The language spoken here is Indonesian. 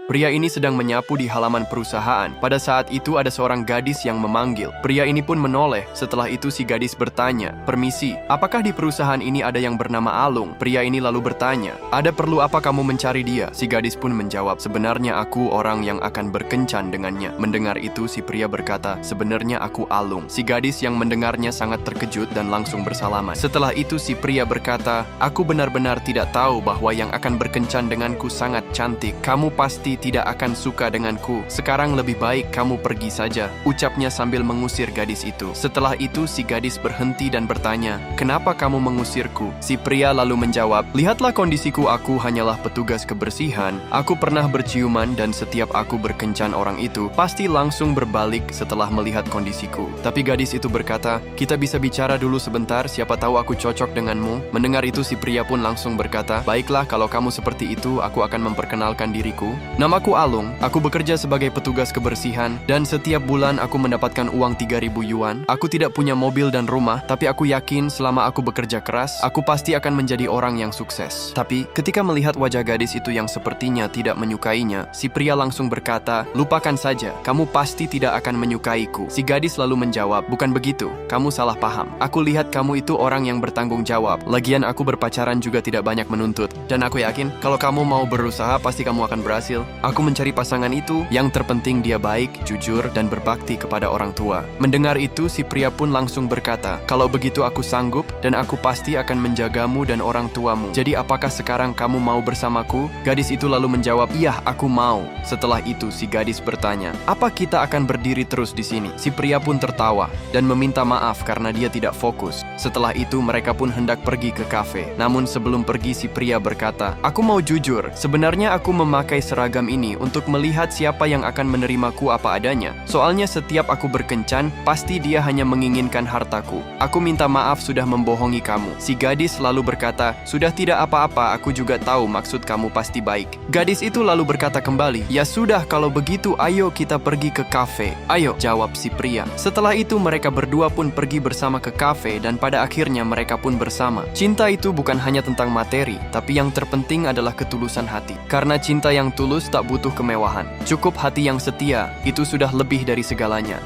Pria ini sedang menyapu di halaman perusahaan. Pada saat itu ada seorang gadis yang memanggil. Pria ini pun menoleh. Setelah itu si gadis bertanya, "Permisi, apakah di perusahaan ini ada yang bernama Alung?" Pria ini lalu bertanya, "Ada perlu apa kamu mencari dia?" Si gadis pun menjawab, "Sebenarnya aku orang yang akan berkencan dengannya." Mendengar itu si pria berkata, "Sebenarnya aku Alung." Si gadis yang mendengarnya sangat terkejut dan langsung bersalaman. Setelah itu si pria berkata, "Aku benar-benar tidak tahu bahwa yang akan berkencan denganku sangat cantik. Kamu pasti tidak akan suka denganku. Sekarang lebih baik kamu pergi saja," ucapnya sambil mengusir gadis itu. Setelah itu si gadis berhenti dan bertanya, "Kenapa kamu mengusirku?" Si pria lalu menjawab, "Lihatlah kondisiku, aku hanyalah petugas kebersihan. Aku pernah berciuman dan setiap aku berkencan orang itu pasti langsung berbalik setelah melihat kondisiku." Tapi gadis itu berkata, "Kita bisa bicara dulu sebentar, siapa tahu aku cocok denganmu." Mendengar itu si pria pun langsung berkata, "Baiklah, kalau kamu seperti itu, aku akan memperkenalkan diriku. Namaku Alung, aku bekerja sebagai petugas kebersihan dan setiap bulan aku mendapatkan uang 3.000 yuan. Aku tidak punya mobil dan rumah, tapi aku yakin selama aku bekerja keras, aku pasti akan menjadi orang yang sukses." Tapi ketika melihat wajah gadis itu yang sepertinya tidak menyukainya, si pria langsung berkata, "Lupakan saja, kamu pasti tidak akan menyukaiku." Si gadis lalu menjawab, "Bukan begitu, kamu salah paham. Aku lihat kamu itu orang yang bertanggung jawab. Lagian aku berpacaran juga tidak banyak menuntut. Dan aku yakin kalau kamu mau berusaha pasti kamu akan berhasil. Aku mencari pasangan itu, yang terpenting dia baik, jujur, dan berbakti kepada orang tua." Mendengar itu, si pria pun langsung berkata, "Kalau begitu aku sanggup dan aku pasti akan menjagamu dan orang tuamu. Jadi apakah sekarang kamu mau bersamaku?" Gadis itu lalu menjawab, "Iya, aku mau." Setelah itu si gadis bertanya, "Apa kita akan berdiri terus di sini?" Si pria pun tertawa dan meminta maaf karena dia tidak fokus. Setelah itu mereka pun hendak pergi ke kafe. Namun sebelum pergi si pria berkata, "Aku mau jujur, sebenarnya aku memakai seragam ini untuk melihat siapa yang akan menerimaku apa adanya. Soalnya setiap aku berkencan, pasti dia hanya menginginkan hartaku. Aku minta maaf sudah membohongi kamu." Si gadis lalu berkata, "Sudah, tidak apa-apa, aku juga tahu maksud kamu pasti baik." Gadis itu lalu berkata kembali, "Ya sudah, kalau begitu ayo kita pergi ke kafe." "Ayo," jawab si pria. Setelah itu mereka berdua pun pergi bersama ke kafe dan pada akhirnya mereka pun bersama. Cinta itu bukan hanya tentang materi, tapi yang terpenting adalah ketulusan hati. Karena cinta yang tulus tak butuh kemewahan. Cukup hati yang setia, itu sudah lebih dari segalanya.